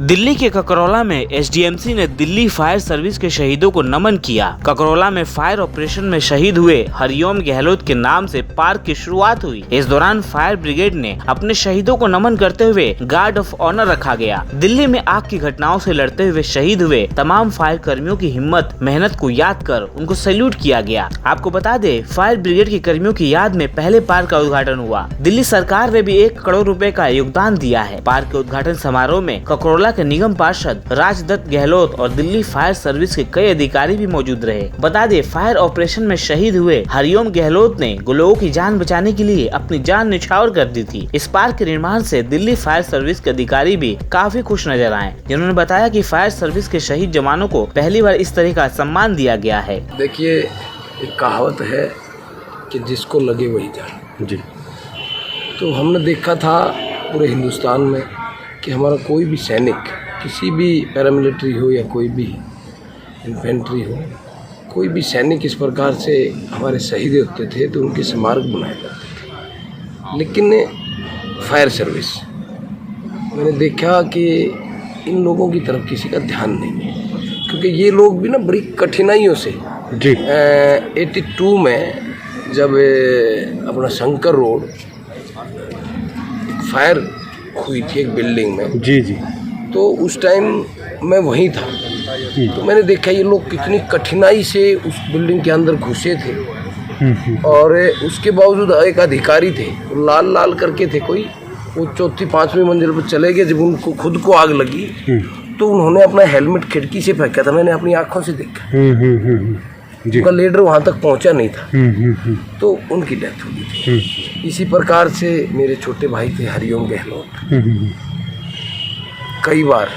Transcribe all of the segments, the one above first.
दिल्ली के ककरौला में एसडीएमसी ने दिल्ली फायर सर्विस के शहीदों को नमन किया। ककरौला में फायर ऑपरेशन में शहीद हुए हरिओम गहलोत के नाम से पार्क की शुरुआत हुई। इस दौरान फायर ब्रिगेड ने अपने शहीदों को नमन करते हुए गार्ड ऑफ ऑनर रखा गया। दिल्ली में आग की घटनाओं से लड़ते हुए शहीद हुए तमाम फायर कर्मियों की हिम्मत मेहनत को याद कर उनको सैल्यूट किया गया। आपको बता दें, फायर ब्रिगेड के कर्मियों की याद में पहले पार्क का उद्घाटन हुआ। दिल्ली सरकार ने भी 1 करोड़ रुपए का योगदान दिया है। पार्क के उद्घाटन समारोह में ककरौला के निगम पार्षद राजदत्त गहलोत और दिल्ली फायर सर्विस के कई अधिकारी भी मौजूद रहे। बता दें, फायर ऑपरेशन में शहीद हुए हरिओम गहलोत ने लोगों की जान बचाने के लिए अपनी जान न्यौछावर कर दी थी। इस पार्क के निर्माण से दिल्ली फायर सर्विस के अधिकारी भी काफी खुश नजर आए, जिन्होंने बताया कि फायर सर्विस के शहीद जवानों को पहली बार इस तरह का सम्मान दिया गया है। देखिए, एक कहावत है कि जिसको लगे वही जाने जी। तो हमने देखा था पूरे हिंदुस्तान में कि हमारा कोई भी सैनिक, किसी भी पैरामिलिट्री हो या कोई भी इन्फेंट्री हो, कोई भी सैनिक इस प्रकार से हमारे शहीद होते थे तो उनके स्मारक बनाए जाते थे। लेकिन फायर सर्विस, मैंने देखा कि इन लोगों की तरफ किसी का ध्यान नहीं है, क्योंकि ये लोग भी ना बड़ी कठिनाइयों से जी 82 में जब अपना शंकर रोड फायर हुई थी एक बिल्डिंग में जी, तो उस टाइम मैं वहीं था। तो मैंने देखा ये लोग कितनी कठिनाई से उस बिल्डिंग के अंदर घुसे थे और उसके बावजूद एक अधिकारी थे, लाल लाल करके थे कोई, वो 4वीं 5वीं मंजिल पर चले गए। जब उनको खुद को आग लगी तो उन्होंने अपना हेलमेट खिड़की से फेंका था, मैंने अपनी आंखों से देखा। उनका लीडर वहाँ तक पहुँचा नहीं था, तो उनकी डेथ हो गई थी। इसी प्रकार से मेरे छोटे भाई थे हरिओम गहलोत, कई बार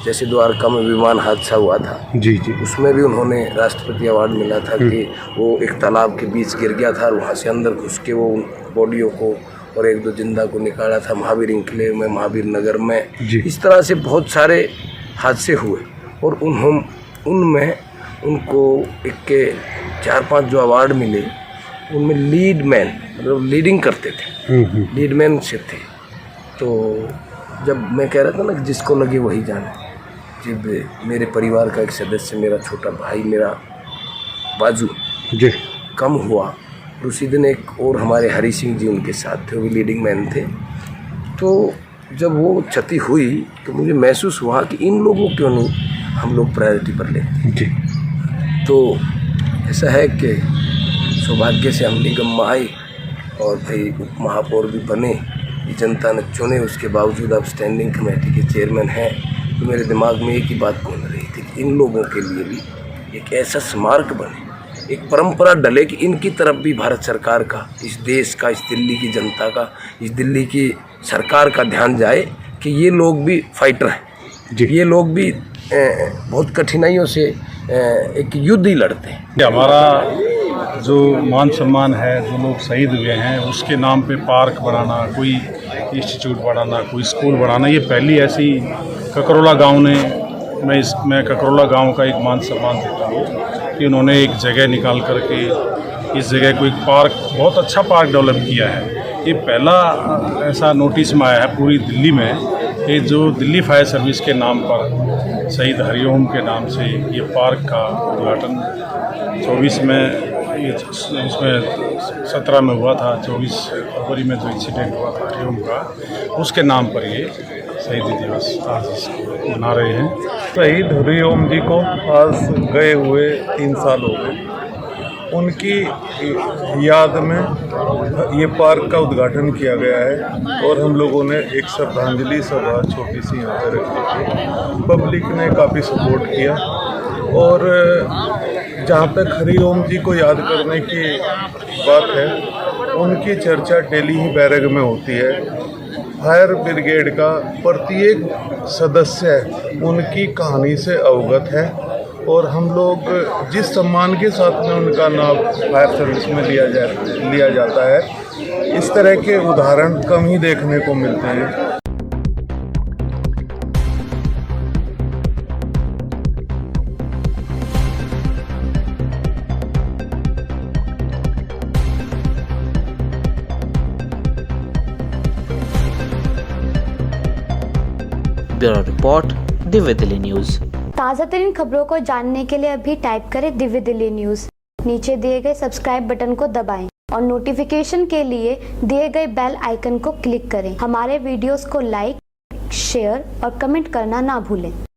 जैसे द्वारका में विमान हादसा हुआ था जी, उसमें भी उन्होंने राष्ट्रपति अवार्ड मिला था कि वो एक तालाब के बीच गिर गया था और वहाँ से अंदर घुस के वो बॉडियों को और 1-2 जिंदा को निकाला था महावीर किले में, महावीर नगर में। इस तरह से बहुत सारे हादसे हुए और उनमें उनको एक 4-5 जो अवार्ड मिले, उनमें लीड मैन, मतलब लीडिंग करते थे, लीड मैन से थे। तो जब मैं कह रहा था ना कि जिसको लगे वही जाने, जब मेरे परिवार का एक सदस्य, मेरा छोटा भाई, मेरा बाजू जी कम हुआ, उसी दिन एक और हमारे हरी सिंह जी उनके साथ थे, वो भी लीडिंग मैन थे। तो जब वो क्षति हुई तो मुझे महसूस हुआ कि इन लोगों क्यों नहीं हम लोग प्रायोरिटी पर ले जी। तो ऐसा है कि सौभाग्य से हम निगम में आए और भाई उप महापौर भी बने, जनता ने चुने, उसके बावजूद अब स्टैंडिंग कमेटी के चेयरमैन हैं। तो मेरे दिमाग में एक ही बात घूम रही थी कि इन लोगों के लिए भी एक ऐसा स्मारक बने, एक परंपरा डले कि इनकी तरफ भी भारत सरकार का, इस देश का, इस दिल्ली की जनता का, इस दिल्ली की सरकार का ध्यान जाए कि ये लोग भी फाइटर हैं, ये लोग भी बहुत कठिनाइयों से एक युद्ध ही लड़ते हैं। हमारा जो मान सम्मान है, जो लोग शहीद हुए हैं उसके नाम पे पार्क बनाना, कोई इंस्टीट्यूट बनाना, कोई स्कूल बनाना, ये पहली ऐसी ककरौला गांव ने, मैं ककरौला गांव का एक मान सम्मान देता हूँ कि उन्होंने एक जगह निकाल करके इस जगह को एक पार्क, बहुत अच्छा पार्क डेवलप किया है। ये पहला ऐसा नोटिस में आया है पूरी दिल्ली में, ये जो दिल्ली फायर सर्विस के नाम पर शहीद हरिओम के नाम से ये पार्क का उद्घाटन 24 में, इसमें 17 में हुआ था, 24 फरवरी में जो इंसिडेंट हुआ था हरिओम का, उसके नाम पर ये शहीदी दिवस आज इसको मना रहे हैं। शहीद हरिओम जी को आज गए हुए 3 साल हो गए। उनकी याद में ये पार्क का उद्घाटन किया गया है और हम लोगों ने एक श्रद्धांजलि सभा छोटी सी यहाँ पर रखी थी। पब्लिक ने काफ़ी सपोर्ट किया और जहाँ तक हरिओम जी को याद करने की बात है, उनकी चर्चा डेली ही बैरक में होती है। फायर ब्रिगेड का प्रत्येक सदस्य उनकी कहानी से अवगत है और हम लोग जिस सम्मान के साथ में उनका नाम फायर सर्विस में लिया जाता है, इस तरह के उदाहरण कम ही देखने को मिलते हैं। Bureau report, Divya Delhi news. ताज़ा तरीन खबरों को जानने के लिए अभी टाइप करें दिव्य दिल्ली न्यूज। नीचे दिए गए सब्सक्राइब बटन को दबाएं और नोटिफिकेशन के लिए दिए गए बेल आइकन को क्लिक करें। हमारे वीडियोस को लाइक, शेयर और कमेंट करना ना भूलें।